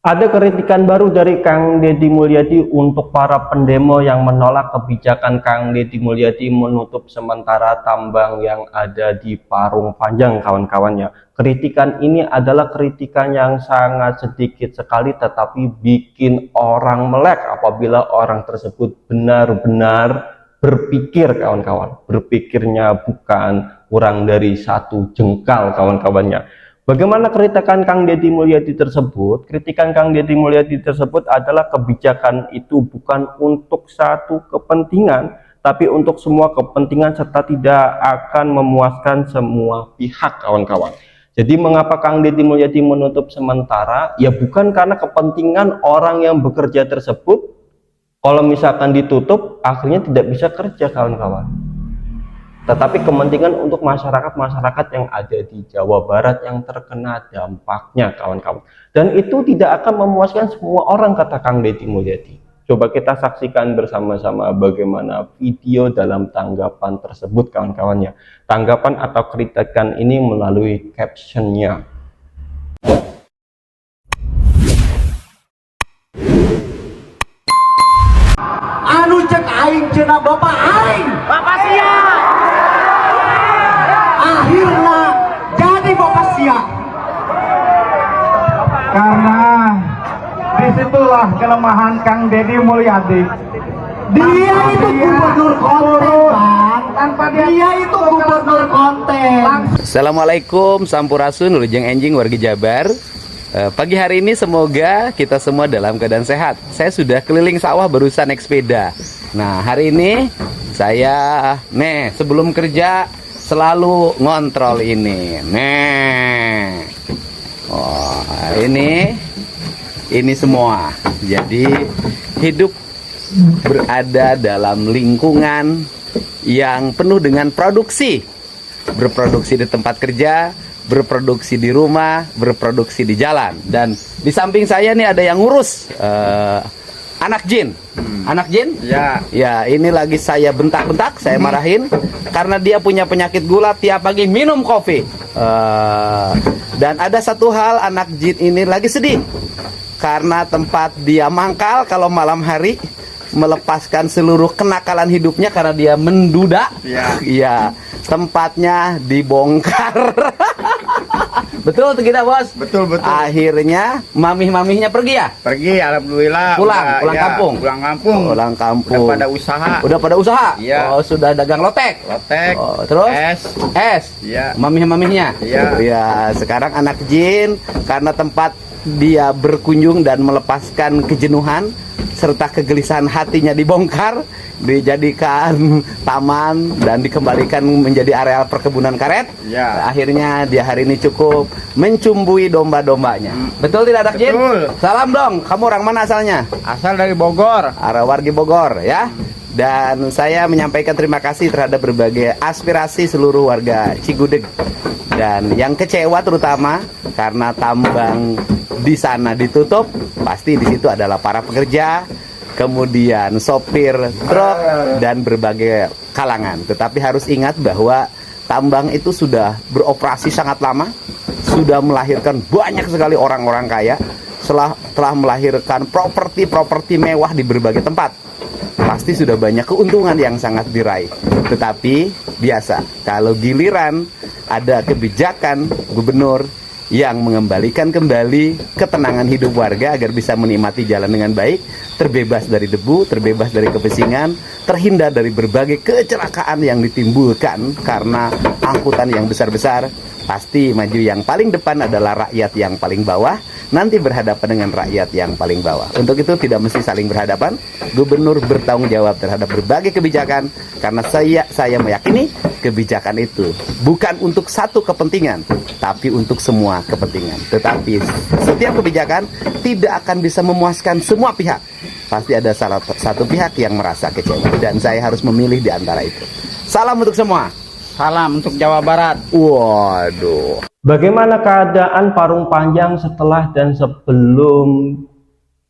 Ada kritikan baru dari Kang Deddy Mulyadi untuk para pendemo yang menolak kebijakan Kang Deddy Mulyadi menutup sementara tambang yang ada di Parung Panjang, kawan-kawannya. Kritikan ini adalah kritikan yang sangat sedikit sekali tetapi bikin orang melek apabila orang tersebut benar-benar berpikir, kawan-kawan. Berpikirnya bukan kurang dari satu jengkal, kawan-kawannya. Bagaimana kritikan Kang Deddy Mulyadi tersebut? Kritikan Kang Deddy Mulyadi tersebut adalah kebijakan itu bukan untuk satu kepentingan, tapi untuk semua kepentingan serta tidak akan memuaskan semua pihak, kawan-kawan. Jadi mengapa Kang Deddy Mulyadi menutup sementara? Ya bukan karena kepentingan orang yang bekerja tersebut. Kalau misalkan ditutup, akhirnya tidak bisa kerja, kawan-kawan. Tetapi kepentingan untuk masyarakat-masyarakat yang ada di Jawa Barat yang terkena dampaknya, kawan-kawan. Dan itu tidak akan memuaskan semua orang, kata Kang Deddy Mulyadi. Coba kita saksikan bersama-sama bagaimana video dalam tanggapan tersebut, kawan-kawannya. Tanggapan atau kritikan ini melalui captionnya. Anu cek aing cenah bapak aing Bapak siap. akhirna jadi bapak siap Karena disitulah kelemahan Kang Deddy Mulyadi. dia itu gubernur konten Bang. Tanpa Dia itu gubernur konten. Assalamualaikum, sampurasun, lujeng enjing warga Jabar. Pagi hari ini semoga kita semua dalam keadaan sehat. Saya sudah keliling sawah barusan naik sepeda. Nah hari ini saya sebelum kerja selalu ngontrol ini. Ini semua. Jadi hidup berada dalam lingkungan yang penuh dengan produksi. Berproduksi di tempat kerja, berproduksi di rumah, berproduksi di jalan. Dan di samping saya nih ada yang ngurus anak jin. Anak jin? Ya. Ya, ini lagi saya bentak-bentak, saya marahin karena dia punya penyakit gula, tiap pagi minum kopi. Dan ada satu hal, anak jin ini lagi sedih karena tempat dia mangkal kalau malam hari, melepaskan seluruh kenakalan hidupnya karena dia menduda. Iya, tempatnya dibongkar. Betul tuh kita, Bos. Betul. Akhirnya mamih-mamihnya pergi ya? Pergi, alhamdulillah. Pulang kampung. Pulang kampung. Pulang kampung. Udah pada usaha. Iya. Oh, sudah dagang lotek. Oh, terus? Es. Iya. Mamih-mamihnya. Iya. Ya, sekarang anak jin karena tempat dia berkunjung dan melepaskan kejenuhan serta kegelisahan hatinya dibongkar, dijadikan taman dan dikembalikan menjadi areal perkebunan karet. Ya. Akhirnya dia hari ini cukup mencumbui domba-dombanya. Betul tidak, Anak Jin? Betul. Salam dong. Kamu orang mana asalnya? Asal dari Bogor. Arah wargi Bogor ya. Dan saya menyampaikan terima kasih terhadap berbagai aspirasi seluruh warga Cigudeg. Dan yang kecewa terutama karena tambang di sana ditutup, pasti di situ adalah para pekerja, kemudian sopir truk dan berbagai kalangan. Tetapi harus ingat bahwa tambang itu sudah beroperasi sangat lama, sudah melahirkan banyak sekali orang-orang kaya, telah melahirkan properti mewah di berbagai tempat. Pasti sudah banyak keuntungan yang sangat diraih. Tetapi biasa, kalau giliran ada kebijakan gubernur yang mengembalikan kembali ketenangan hidup warga agar bisa menikmati jalan dengan baik, terbebas dari debu, terbebas dari kepesingan, terhindar dari berbagai kecelakaan yang ditimbulkan karena angkutan yang besar-besar. Pasti maju yang paling depan adalah rakyat yang paling bawah, nanti berhadapan dengan rakyat yang paling bawah. Untuk itu tidak mesti saling berhadapan. Gubernur bertanggung jawab terhadap berbagai kebijakan karena saya meyakini kebijakan itu bukan untuk satu kepentingan, tapi untuk semua kepentingan. Tetapi setiap kebijakan tidak akan bisa memuaskan semua pihak. Pasti ada salah satu pihak yang merasa kecewa dan saya harus memilih di antara itu. Salam untuk semua. Salam untuk Jawa Barat. Waduh. Bagaimana keadaan Parung Panjang setelah dan sebelum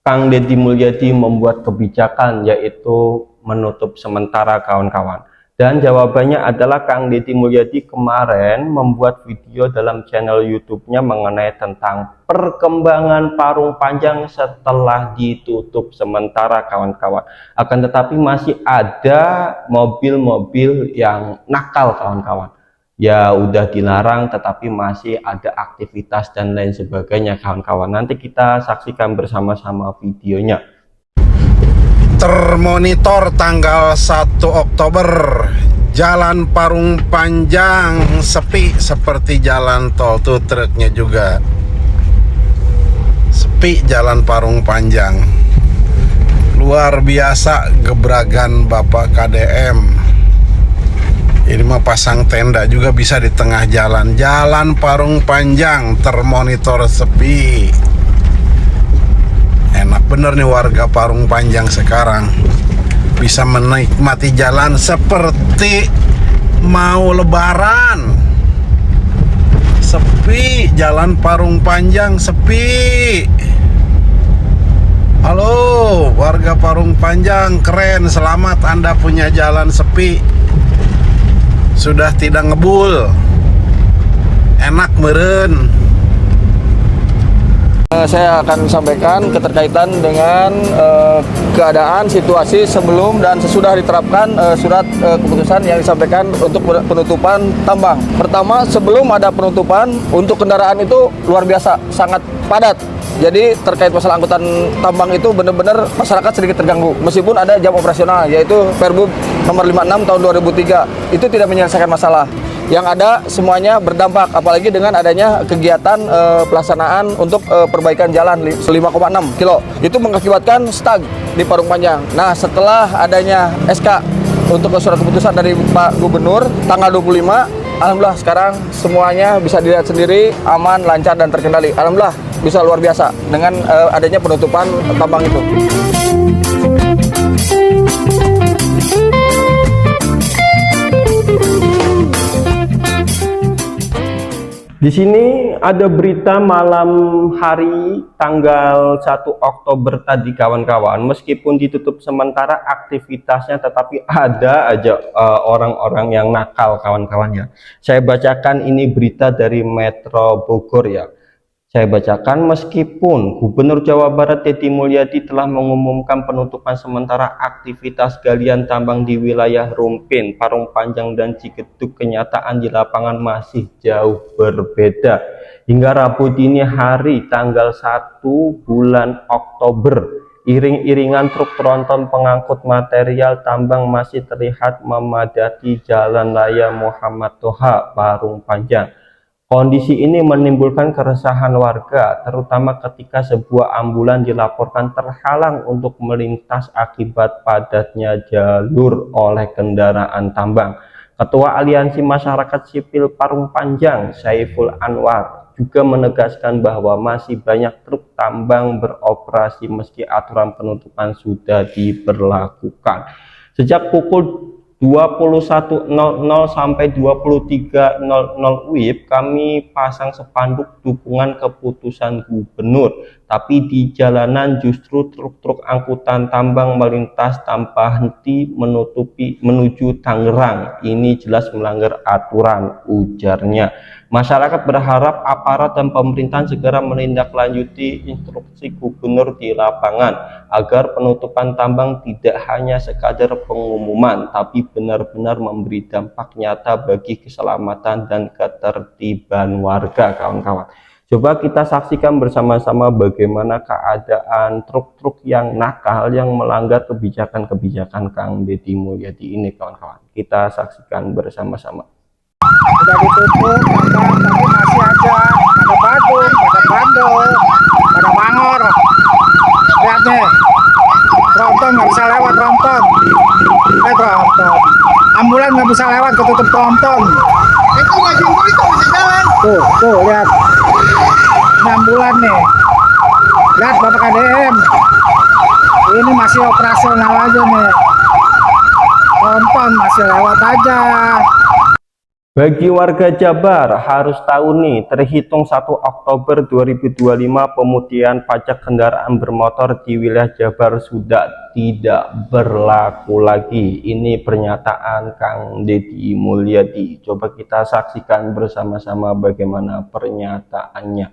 Kang Deddy Mulyadi membuat kebijakan yaitu menutup sementara, kawan-kawan? Dan jawabannya adalah Kang Deddy Mulyadi kemarin membuat video dalam channel YouTube-nya mengenai tentang perkembangan Parung Panjang setelah ditutup sementara kawan-kawan. Akan tetapi masih ada mobil-mobil yang nakal kawan-kawan. Ya udah dilarang tetapi masih ada aktivitas dan lain sebagainya kawan-kawan. Nanti kita saksikan bersama-sama videonya. Termonitor tanggal 1 Oktober, Jalan Parung Panjang sepi seperti jalan tol. Tuh truknya juga sepi, Jalan Parung Panjang. Luar biasa gebragan Bapak KDM. Ini mah pasang tenda juga bisa di tengah jalan. Jalan Parung Panjang termonitor sepi. Enak bener nih warga Parung Panjang sekarang, bisa menikmati jalan seperti mau lebaran. Sepi, Jalan Parung Panjang sepi. Halo warga Parung Panjang, keren, selamat Anda punya jalan sepi. Sudah tidak ngebul, enak meren. Saya akan sampaikan keterkaitan dengan keadaan situasi sebelum dan sesudah diterapkan surat keputusan yang disampaikan untuk penutupan tambang. Pertama, sebelum ada penutupan, untuk kendaraan itu luar biasa, sangat padat. Jadi terkait masalah angkutan tambang itu benar-benar masyarakat sedikit terganggu. Meskipun ada jam operasional, yaitu Perbup nomor 56 tahun 2003, itu tidak menyelesaikan masalah. Yang ada semuanya berdampak, apalagi dengan adanya kegiatan pelaksanaan untuk perbaikan jalan 5,6 kilo. Itu mengakibatkan stag di Parung Panjang. Nah, setelah adanya SK untuk surat keputusan dari Pak Gubernur tanggal 25, alhamdulillah sekarang semuanya bisa dilihat sendiri, aman, lancar, dan terkendali. Alhamdulillah bisa luar biasa dengan adanya penutupan tambang itu. Di sini ada berita malam hari tanggal 1 Oktober tadi kawan-kawan. Meskipun ditutup sementara aktivitasnya, tetapi ada aja orang-orang yang nakal kawan-kawannya. Saya bacakan ini berita dari Metro Bogor ya. Saya bacakan, meskipun Gubernur Jawa Barat Deddy Mulyadi telah mengumumkan penutupan sementara aktivitas galian tambang di wilayah Rumpin, Parung Panjang, dan Cigedug, kenyataan di lapangan masih jauh berbeda. Hingga Rabu dini hari tanggal 1 bulan Oktober, iring-iringan truk tronton pengangkut material tambang masih terlihat memadati Jalan Raya Muhammad Toha, Parung Panjang. Kondisi ini menimbulkan keresahan warga, terutama ketika sebuah ambulan dilaporkan terhalang untuk melintas akibat padatnya jalur oleh kendaraan tambang. Ketua Aliansi Masyarakat Sipil Parung Panjang, Saiful Anwar, juga menegaskan bahwa masih banyak truk tambang beroperasi meski aturan penutupan sudah diberlakukan. Sejak pukul 21.00 sampai 23.00 WIB, kami pasang spanduk dukungan keputusan gubernur, tapi di jalanan justru truk-truk angkutan tambang melintas tanpa henti menuju Tangerang. Ini jelas melanggar aturan, ujarnya. Masyarakat berharap aparat dan pemerintahan segera menindaklanjuti instruksi gubernur di lapangan agar penutupan tambang tidak hanya sekadar pengumuman, tapi benar-benar memberi dampak nyata bagi keselamatan dan ketertiban warga, kawan-kawan. Coba kita saksikan bersama-sama bagaimana keadaan truk-truk yang nakal yang melanggar kebijakan-kebijakan Kang Deddy Mulyadi ini, kawan-kawan. Kita saksikan bersama-sama. Sudah ditutup tambang, tapi masih ada badung, pada bandel, pada mangor. Lihat nih, tronton nggak bisa lewat tronton. Tronton. Ambulan nggak bisa lewat, ketutup tronton. Itu bajingan itu bisa jalan. Tuh, lihat. Ini ambulan nih. Lihat Bapak KDM. Ini masih operasional aja nih. Tronton masih lewat aja. Bagi warga Jabar harus tahu nih, terhitung 1 Oktober 2025 pemutihan pajak kendaraan bermotor di wilayah Jabar sudah tidak berlaku lagi. Ini pernyataan Kang Deddy Mulyadi. Coba kita saksikan bersama-sama bagaimana pernyataannya.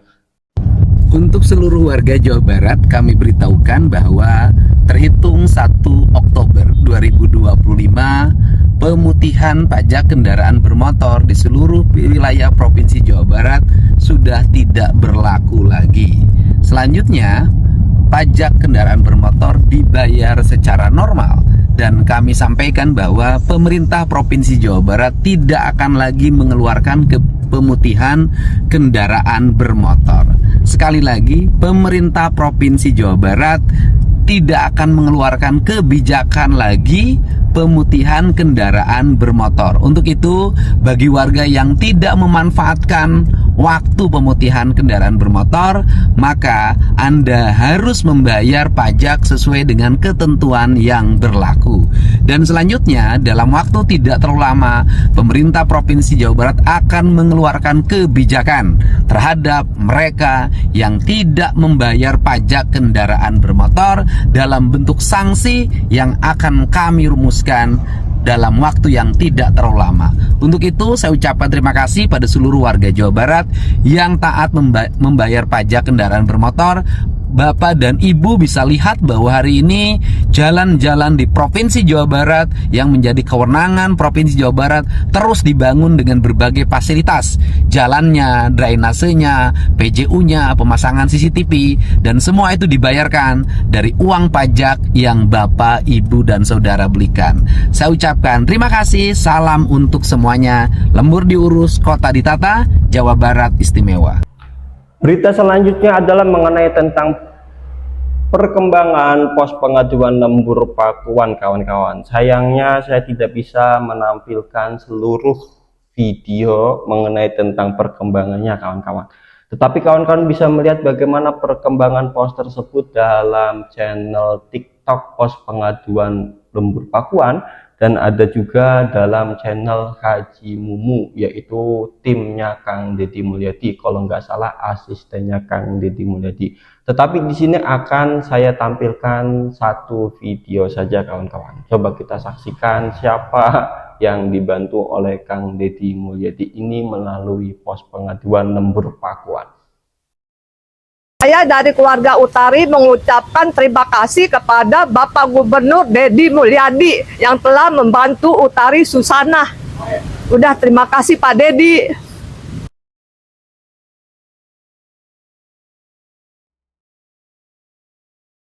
Untuk seluruh warga Jawa Barat, kami beritahukan bahwa terhitung 1 Oktober 2025, pemutihan pajak kendaraan bermotor di seluruh wilayah Provinsi Jawa Barat sudah tidak berlaku lagi. Selanjutnya, pajak kendaraan bermotor dibayar secara normal, dan kami sampaikan bahwa pemerintah Provinsi Jawa Barat tidak akan lagi mengeluarkan pemutihan kendaraan bermotor. Sekali lagi, pemerintah Provinsi Jawa Barat tidak akan mengeluarkan kebijakan lagi pemutihan kendaraan bermotor. Untuk itu, bagi warga yang tidak memanfaatkan waktu pemutihan kendaraan bermotor, maka Anda harus membayar pajak sesuai dengan ketentuan yang berlaku. Dan selanjutnya, dalam waktu tidak terlalu lama, pemerintah Provinsi Jawa Barat akan mengeluarkan kebijakan terhadap mereka yang tidak membayar pajak kendaraan bermotor dalam bentuk sanksi yang akan kami rumuskan dalam waktu yang tidak terlalu lama. Untuk itu, saya ucapkan terima kasih pada seluruh warga Jawa Barat yang taat membayar pajak kendaraan bermotor. Bapak dan Ibu bisa lihat bahwa hari ini jalan-jalan di Provinsi Jawa Barat yang menjadi kewenangan Provinsi Jawa Barat terus dibangun dengan berbagai fasilitas. Jalannya, drainasenya, PJU-nya, pemasangan CCTV, dan semua itu dibayarkan dari uang pajak yang Bapak, Ibu, dan Saudara belikan. Saya ucapkan terima kasih, salam untuk semuanya. Lembur diurus, kota ditata, Jawa Barat istimewa. Berita selanjutnya adalah mengenai tentang perkembangan pos pengaduan lembur Pakuan, kawan-kawan. Sayangnya saya tidak bisa menampilkan seluruh video mengenai tentang perkembangannya, kawan-kawan. Tetapi kawan-kawan bisa melihat bagaimana perkembangan pos tersebut dalam channel TikTok pos pengaduan lembur Pakuan, dan ada juga dalam channel Haji Mumu, yaitu timnya Kang Deddy Mulyadi, kalau nggak salah asistennya Kang Deddy Mulyadi. Tetapi di sini akan saya tampilkan satu video saja, kawan-kawan. Coba kita saksikan siapa yang dibantu oleh Kang Deddy Mulyadi ini melalui pos pengaduan lembur Pakuan. Saya dari keluarga Utari mengucapkan terima kasih kepada Bapak Gubernur Deddy Mulyadi yang telah membantu Utari Susana. Udah, terima kasih Pak Deddy.